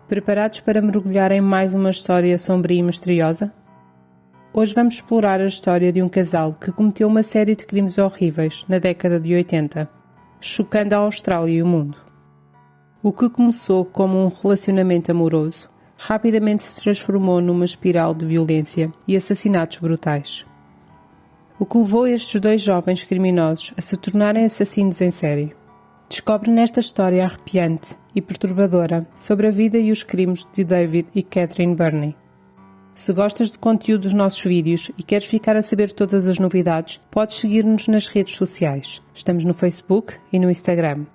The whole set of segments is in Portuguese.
Preparados para mergulhar em mais uma história sombria e misteriosa? Hoje vamos explorar a história de um casal que cometeu uma série de crimes horríveis na década de 80, chocando a Austrália e o mundo. O que começou como um relacionamento amoroso, rapidamente se transformou numa espiral de violência e assassinatos brutais. O que levou estes dois jovens criminosos a se tornarem assassinos em série? Descobre nesta história arrepiante e perturbadora sobre a vida e os crimes de David e Catherine Burney. Se gostas de conteúdo dos nossos vídeos e queres ficar a saber todas as novidades, podes seguir-nos nas redes sociais. Estamos no Facebook e no Instagram.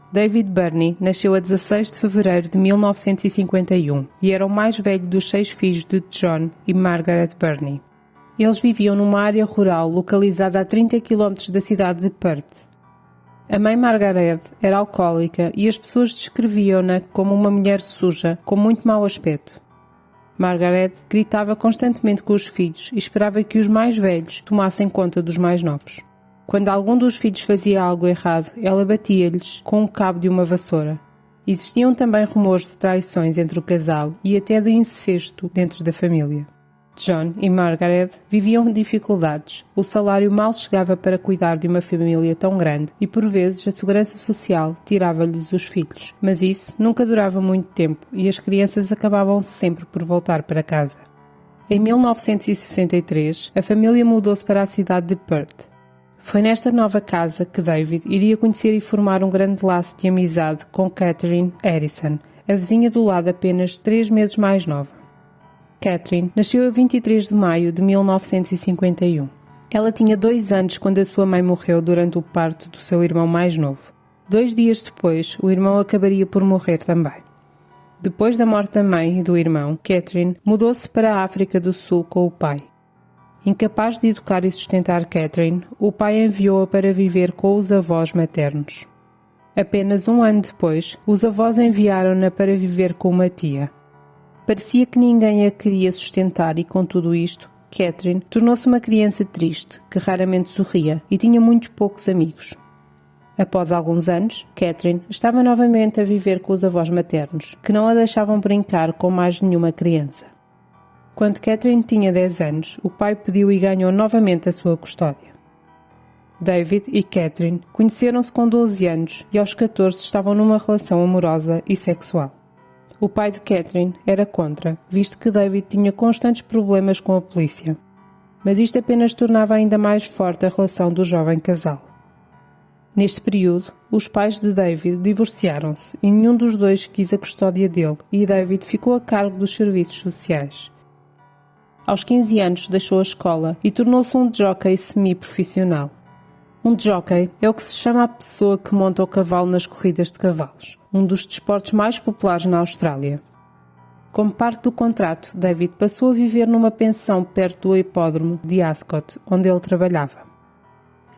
David Burney nasceu a 16 de fevereiro de 1951 e era o mais velho dos 6 filhos de John e Margaret Burney. Eles viviam numa área rural localizada a 30 km da cidade de Perth. A mãe Margaret era alcoólica e as pessoas descreviam-na como uma mulher suja, com muito mau aspecto. Margaret gritava constantemente com os filhos e esperava que os mais velhos tomassem conta dos mais novos. Quando algum dos filhos fazia algo errado, ela batia-lhes com o cabo de uma vassoura. Existiam também rumores de traições entre o casal e até de incesto dentro da família. John e Margaret viviam dificuldades. O salário mal chegava para cuidar de uma família tão grande e, por vezes, a segurança social tirava-lhes os filhos. Mas isso nunca durava muito tempo e as crianças acabavam sempre por voltar para casa. Em 1963, a família mudou-se para a cidade de Perth. Foi nesta nova casa que David iria conhecer e formar um grande laço de amizade com Catherine Harrison, a vizinha do lado apenas 3 meses mais nova. Catherine nasceu a 23 de maio de 1951. Ela tinha 2 anos quando a sua mãe morreu durante o parto do seu irmão mais novo. 2 dias depois, o irmão acabaria por morrer também. Depois da morte da mãe e do irmão, Catherine mudou-se para a África do Sul com o pai. Incapaz de educar e sustentar Catherine, o pai enviou-a para viver com os avós maternos. Apenas 1 ano depois, os avós enviaram-na para viver com uma tia. Parecia que ninguém a queria sustentar e, com tudo isto, Catherine tornou-se uma criança triste, que raramente sorria e tinha muitos poucos amigos. Após alguns anos, Catherine estava novamente a viver com os avós maternos, que não a deixavam brincar com mais nenhuma criança. Quando Catherine tinha 10 anos, o pai pediu e ganhou novamente a sua custódia. David e Catherine conheceram-se com 12 anos e aos 14 estavam numa relação amorosa e sexual. O pai de Catherine era contra, visto que David tinha constantes problemas com a polícia. Mas isto apenas tornava ainda mais forte a relação do jovem casal. Neste período, os pais de David divorciaram-se e nenhum dos dois quis a custódia dele e David ficou a cargo dos serviços sociais. Aos 15 anos deixou a escola e tornou-se um jockey semi-profissional. Um jockey é o que se chama a pessoa que monta o cavalo nas corridas de cavalos, um dos desportos mais populares na Austrália. Como parte do contrato, David passou a viver numa pensão perto do hipódromo de Ascot, onde ele trabalhava.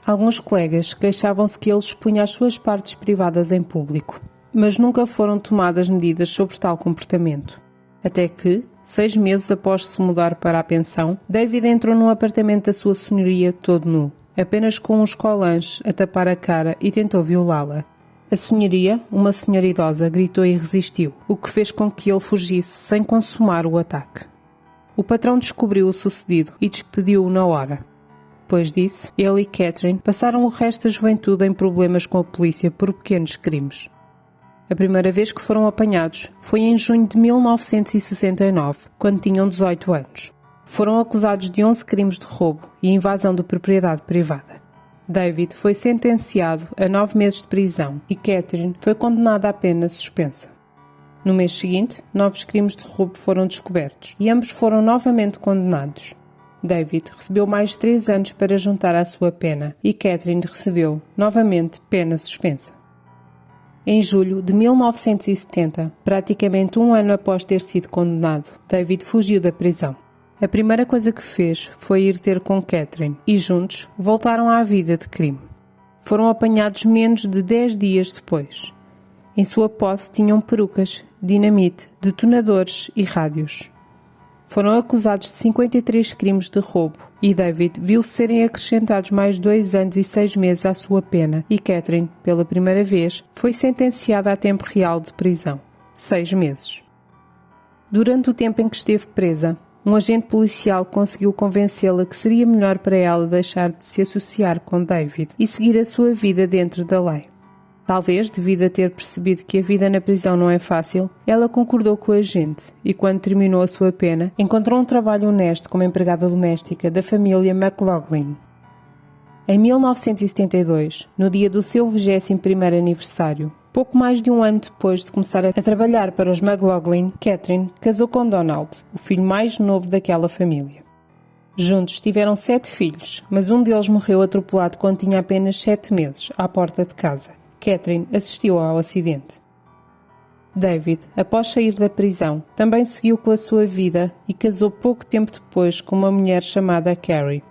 Alguns colegas queixavam-se que ele expunha as suas partes privadas em público, mas nunca foram tomadas medidas sobre tal comportamento. Até que, 6 meses após se mudar para a pensão, David entrou num apartamento da sua senhoria todo nu, apenas com uns colãs a tapar a cara e tentou violá-la. A senhoria, uma senhora idosa, gritou e resistiu, o que fez com que ele fugisse sem consumar o ataque. O patrão descobriu o sucedido e despediu-o na hora. Depois disso, ele e Catherine passaram o resto da juventude em problemas com a polícia por pequenos crimes. A primeira vez que foram apanhados foi em junho de 1969, quando tinham 18 anos. Foram acusados de 11 crimes de roubo e invasão de propriedade privada. David foi sentenciado a 9 meses de prisão e Catherine foi condenada a pena suspensa. No mês seguinte, novos crimes de roubo foram descobertos e ambos foram novamente condenados. David recebeu mais 3 anos para juntar à sua pena e Catherine recebeu, novamente, pena suspensa. Em julho de 1970, praticamente 1 ano após ter sido condenado, David fugiu da prisão. A primeira coisa que fez foi ir ter com Catherine e juntos voltaram à vida de crime. foram apanhados menos de 10 dias depois. Em sua posse tinham perucas, dinamite, detonadores e rádios. Foram acusados de 53 crimes de roubo e David viu serem acrescentados mais 2 anos e 6 meses à sua pena e Catherine, pela primeira vez, foi sentenciada a tempo real de prisão, 6 meses. Durante o tempo em que esteve presa, um agente policial conseguiu convencê-la que seria melhor para ela deixar de se associar com David e seguir a sua vida dentro da lei. Talvez, devido a ter percebido que a vida na prisão não é fácil, ela concordou com o agente e, quando terminou a sua pena, encontrou um trabalho honesto como empregada doméstica da família McLaughlin. Em 1972, no dia do seu 21º aniversário, pouco mais de um ano depois de começar a trabalhar para os McLaughlin, Catherine casou com Donald, o filho mais novo daquela família. Juntos tiveram 7 filhos, mas um deles morreu atropelado quando tinha apenas 7 meses, à porta de casa. Catherine assistiu ao acidente. David, após sair da prisão, também seguiu com a sua vida e casou pouco tempo depois com uma mulher chamada Carrie.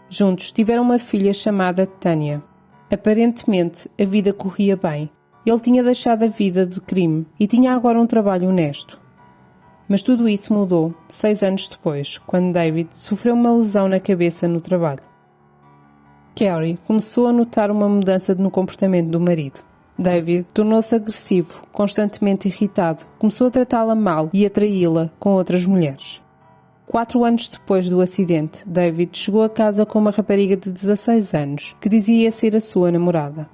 Juntos tiveram uma filha chamada Tanya. Aparentemente, a vida corria bem. Ele tinha deixado a vida do crime e tinha agora um trabalho honesto. Mas tudo isso mudou 6 anos depois, quando David sofreu uma lesão na cabeça no trabalho. Carrie começou a notar uma mudança no comportamento do marido. David tornou-se agressivo, constantemente irritado, começou a tratá-la mal e a traí-la com outras mulheres. 4 anos depois do acidente, David chegou a casa com uma rapariga de 16 anos, que dizia ser a sua namorada.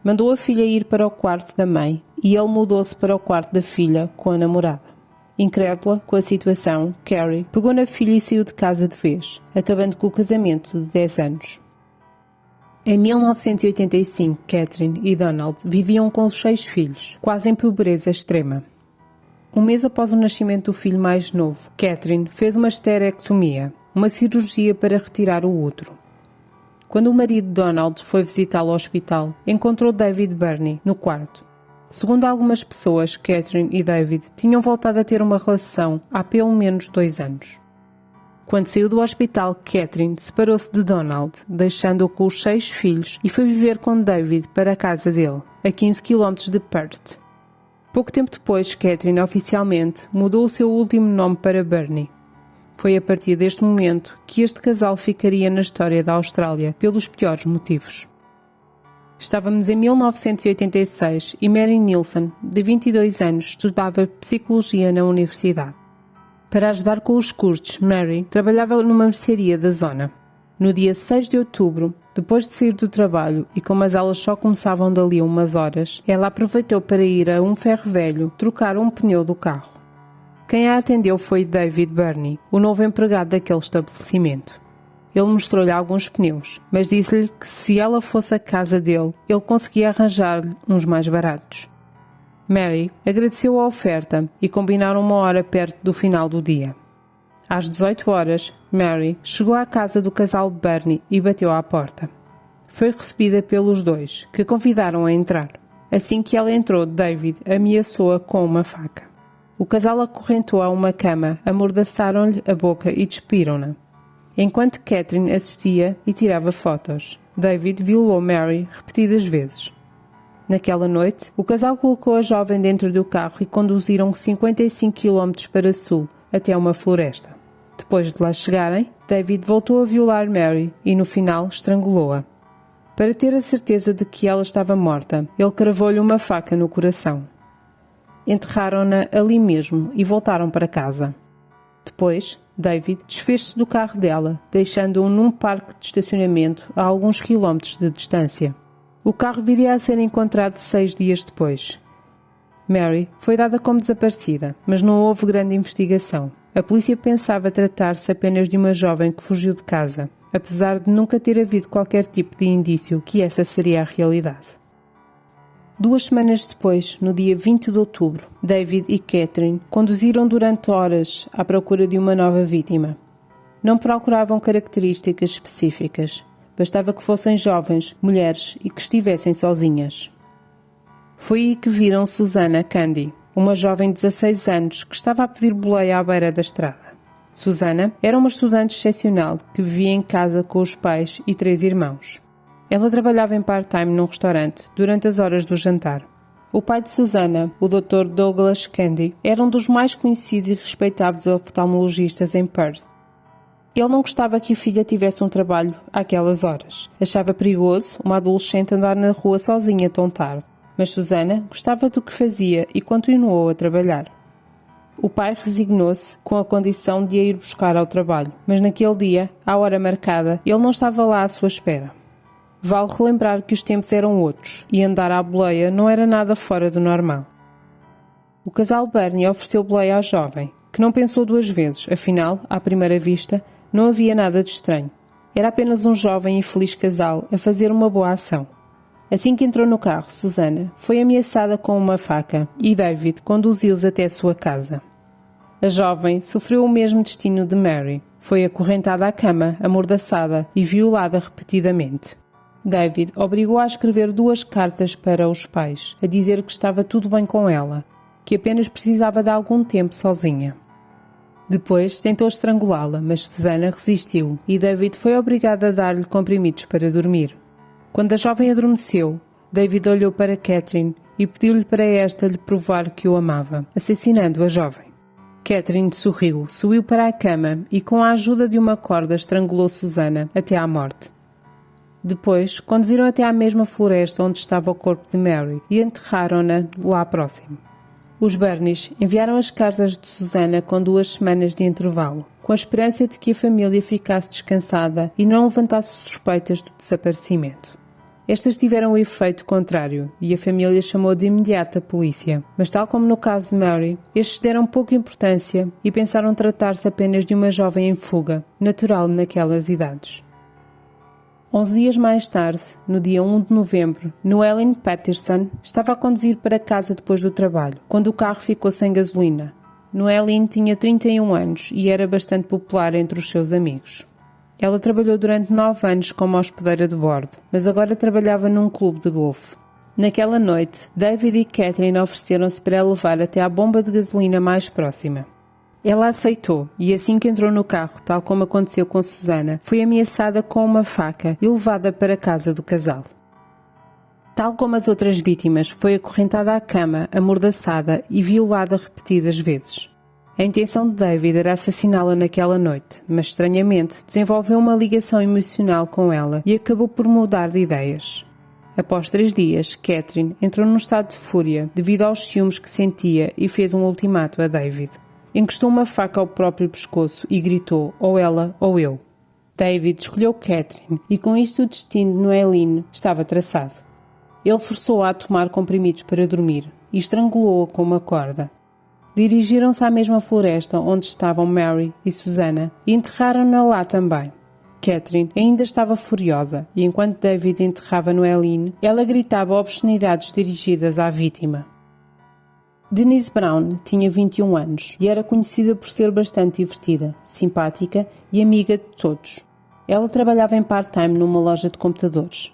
Mandou a filha ir para o quarto da mãe e ele mudou-se para o quarto da filha com a namorada. Incrédula com a situação, Carrie pegou na filha e saiu de casa de vez, acabando com o casamento de 10 anos. Em 1985, Catherine e Donald viviam com os 6 filhos, quase em pobreza extrema. Um mês após o nascimento do filho mais novo, Catherine fez uma esterectomia, uma cirurgia para retirar o útero. Quando o marido Donald foi visitá-lo ao hospital, encontrou David Burney no quarto. Segundo algumas pessoas, Catherine e David tinham voltado a ter uma relação há pelo menos 2 anos. Quando saiu do hospital, Catherine separou-se de Donald, deixando-o com os 6 filhos e foi viver com David para a casa dele, a 15 km de Perth. Pouco tempo depois, Catherine oficialmente mudou o seu último nome para Burney. Foi a partir deste momento que este casal ficaria na história da Austrália pelos piores motivos. Estávamos em 1986 e Mary Nilsson, de 22 anos, estudava Psicologia na universidade. Para ajudar com os custos, Mary trabalhava numa mercearia da zona. No dia 6 de outubro, depois de sair do trabalho e como as aulas só começavam dali a umas horas, ela aproveitou para ir a um ferro velho trocar um pneu do carro. Quem a atendeu foi David Burney, o novo empregado daquele estabelecimento. Ele mostrou-lhe alguns pneus, mas disse-lhe que se ela fosse à casa dele, ele conseguia arranjar-lhe uns mais baratos. Mary agradeceu a oferta e combinaram uma hora perto do final do dia. Às 18 horas, Mary chegou à casa do casal Burney e bateu à porta. Foi recebida pelos dois, que a convidaram a entrar. Assim que ela entrou, David ameaçou-a com uma faca. O casal acorrentou a uma cama, amordaçaram-lhe a boca e despiram-na. Enquanto Catherine assistia e tirava fotos, David violou Mary repetidas vezes. Naquela noite, o casal colocou a jovem dentro do carro e conduziram 55 km para sul, até uma floresta. Depois de lá chegarem, David voltou a violar Mary e, no final, estrangulou-a. Para ter a certeza de que ela estava morta, ele cravou-lhe uma faca no coração. Enterraram-na ali mesmo e voltaram para casa. Depois, David desfez-se do carro dela, deixando-o num parque de estacionamento a alguns quilómetros de distância. O carro viria a ser encontrado 6 dias depois. Mary foi dada como desaparecida, mas não houve grande investigação. A polícia pensava tratar-se apenas de uma jovem que fugiu de casa, apesar de nunca ter havido qualquer tipo de indício que essa seria a realidade. 2 semanas depois, no dia 20 de outubro, David e Catherine conduziram durante horas à procura de uma nova vítima. Não procuravam características específicas. Bastava que fossem jovens, mulheres e que estivessem sozinhas. Foi aí que viram Susana Candy, uma jovem de 16 anos que estava a pedir boleia à beira da estrada. Susana era uma estudante excepcional que vivia em casa com os pais e 3 irmãos. Ela trabalhava em part-time num restaurante durante as horas do jantar. O pai de Susana, o Dr. Douglas Candy, era um dos mais conhecidos e respeitados oftalmologistas em Perth. Ele não gostava que a filha tivesse um trabalho àquelas horas. Achava perigoso uma adolescente andar na rua sozinha tão tarde. Mas Susana gostava do que fazia e continuou a trabalhar. O pai resignou-se com a condição de a ir buscar ao trabalho, mas naquele dia, à hora marcada, ele não estava lá à sua espera. Vale relembrar que os tempos eram outros e andar à boleia não era nada fora do normal. O casal Burney ofereceu boleia à jovem, que não pensou duas vezes, afinal, à primeira vista, não havia nada de estranho. Era apenas um jovem e feliz casal a fazer uma boa ação. Assim que entrou no carro, Susana foi ameaçada com uma faca e David conduziu-os até a sua casa. A jovem sofreu o mesmo destino de Mary. Foi acorrentada à cama, amordaçada e violada repetidamente. David obrigou-a a escrever 2 cartas para os pais, a dizer que estava tudo bem com ela, que apenas precisava de algum tempo sozinha. Depois tentou estrangulá-la, mas Susana resistiu e David foi obrigado a dar-lhe comprimidos para dormir. Quando a jovem adormeceu, David olhou para Catherine e pediu-lhe para esta lhe provar que o amava, assassinando a jovem. Catherine sorriu, subiu para a cama e com a ajuda de uma corda estrangulou Susana até à morte. Depois, conduziram até à mesma floresta onde estava o corpo de Mary e enterraram-na lá próximo. Os Burneys enviaram as cartas de Susana com 2 semanas de intervalo, com a esperança de que a família ficasse descansada e não levantasse suspeitas do desaparecimento. Estas tiveram o efeito contrário e a família chamou de imediato a polícia, mas tal como no caso de Mary, estes deram pouca importância e pensaram tratar-se apenas de uma jovem em fuga, natural naquelas idades. 11 dias mais tarde, no dia 1 de novembro, Noeline Patterson estava a conduzir para casa depois do trabalho, quando o carro ficou sem gasolina. Noeline tinha 31 anos e era bastante popular entre os seus amigos. Ela trabalhou durante 9 anos como hospedeira de bordo, mas agora trabalhava num clube de golfe. Naquela noite, David e Catherine ofereceram-se para a levar até à bomba de gasolina mais próxima. Ela aceitou e assim que entrou no carro, tal como aconteceu com Susana, foi ameaçada com uma faca e levada para a casa do casal. Tal como as outras vítimas, foi acorrentada à cama, amordaçada e violada repetidas vezes. A intenção de David era assassiná-la naquela noite, mas estranhamente desenvolveu uma ligação emocional com ela e acabou por mudar de ideias. Após 3 dias, Catherine entrou num estado de fúria devido aos ciúmes que sentia e fez um ultimato a David. Encostou uma faca ao próprio pescoço e gritou, ou ela ou eu. David escolheu Catherine e com isto o destino de Noeline estava traçado. Ele forçou-a a tomar comprimidos para dormir e estrangulou-a com uma corda. Dirigiram-se à mesma floresta onde estavam Mary e Susana e enterraram-na lá também. Catherine ainda estava furiosa e enquanto David enterrava Noeline, ela gritava obscenidades dirigidas à vítima. Denise Brown tinha 21 anos e era conhecida por ser bastante divertida, simpática e amiga de todos. Ela trabalhava em part-time numa loja de computadores.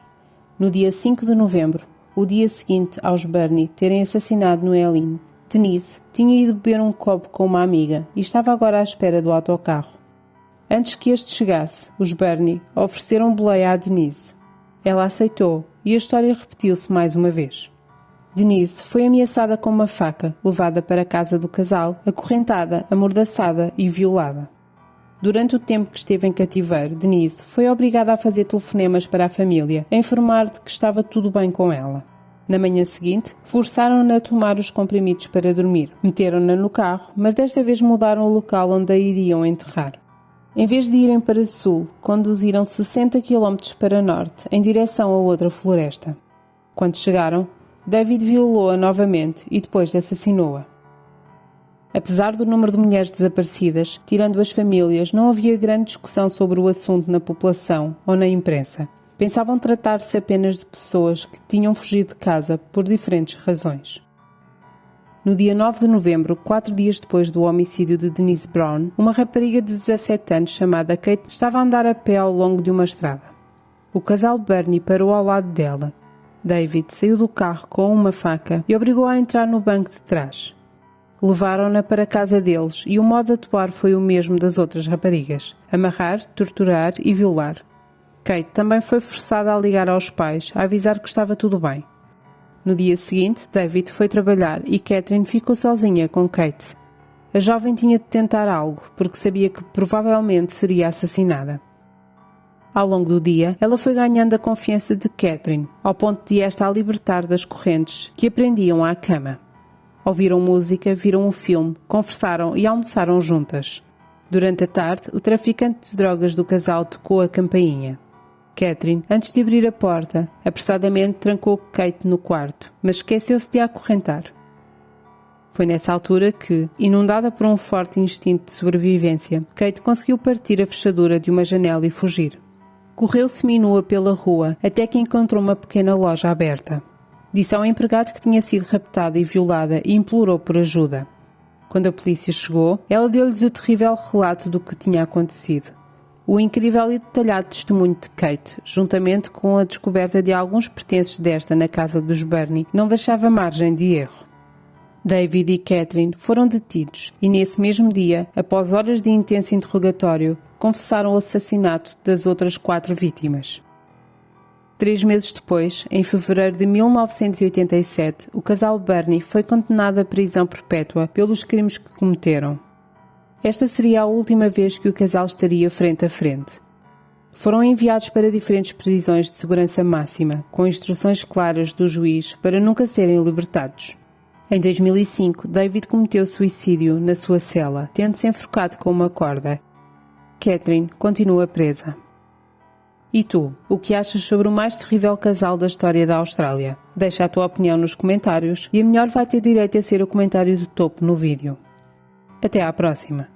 No dia 5 de novembro, o dia seguinte aos Burney terem assassinado Noeline, Denise tinha ido beber um copo com uma amiga e estava agora à espera do autocarro. Antes que este chegasse, os Burney ofereceram boleia à Denise. Ela aceitou e a história repetiu-se mais uma vez. Denise foi ameaçada com uma faca, levada para a casa do casal, acorrentada, amordaçada e violada. Durante o tempo que esteve em cativeiro, Denise foi obrigada a fazer telefonemas para a família, a informar de que estava tudo bem com ela. Na manhã seguinte, forçaram-na a tomar os comprimidos para dormir. Meteram-na no carro, mas desta vez mudaram o local onde a iriam enterrar. Em vez de irem para sul, conduziram 60 km para norte, em direção a outra floresta. Quando chegaram, David violou-a novamente e depois assassinou-a. Apesar do número de mulheres desaparecidas, tirando as famílias, não havia grande discussão sobre o assunto na população ou na imprensa. Pensavam tratar-se apenas de pessoas que tinham fugido de casa por diferentes razões. No dia 9 de novembro, 4 dias depois do homicídio de Denise Brown, uma rapariga de 17 anos chamada Kate estava a andar a pé ao longo de uma estrada. O casal Burney parou ao lado dela. David saiu do carro com uma faca e obrigou-a a entrar no banco de trás. Levaram-na para a casa deles e o modo de atuar foi o mesmo das outras raparigas: amarrar, torturar e violar. Kate também foi forçada a ligar aos pais a avisar que estava tudo bem. No dia seguinte, David foi trabalhar e Catherine ficou sozinha com Kate. A jovem tinha de tentar algo, porque sabia que provavelmente seria assassinada. Ao longo do dia, ela foi ganhando a confiança de Catherine, ao ponto de esta a libertar das correntes que a prendiam à cama. Ouviram música, viram um filme, conversaram e almoçaram juntas. Durante a tarde, o traficante de drogas do casal tocou a campainha. Catherine, antes de abrir a porta, apressadamente trancou Kate no quarto, mas esqueceu-se de a acorrentar. Foi nessa altura que, inundada por um forte instinto de sobrevivência, Kate conseguiu partir a fechadura de uma janela e fugir. Correu seminua pela rua até que encontrou uma pequena loja aberta. Disse ao empregado que tinha sido raptada e violada e implorou por ajuda. Quando a polícia chegou, ela deu-lhes o terrível relato do que tinha acontecido. O incrível e detalhado testemunho de Kate, juntamente com a descoberta de alguns pertences desta na casa dos Burney, não deixava margem de erro. David e Catherine foram detidos e, nesse mesmo dia, após horas de intenso interrogatório, confessaram o assassinato das outras 4 vítimas. 3 meses depois, em fevereiro de 1987, o casal Burney foi condenado à prisão perpétua pelos crimes que cometeram. Esta seria a última vez que o casal estaria frente a frente. Foram enviados para diferentes prisões de segurança máxima, com instruções claras do juiz para nunca serem libertados. Em 2005, David cometeu suicídio na sua cela, tendo-se enforcado com uma corda. Catherine continua presa. E tu, o que achas sobre o mais terrível casal da história da Austrália? Deixa a tua opinião nos comentários e a melhor vai ter direito a ser o comentário do topo no vídeo. Até à próxima!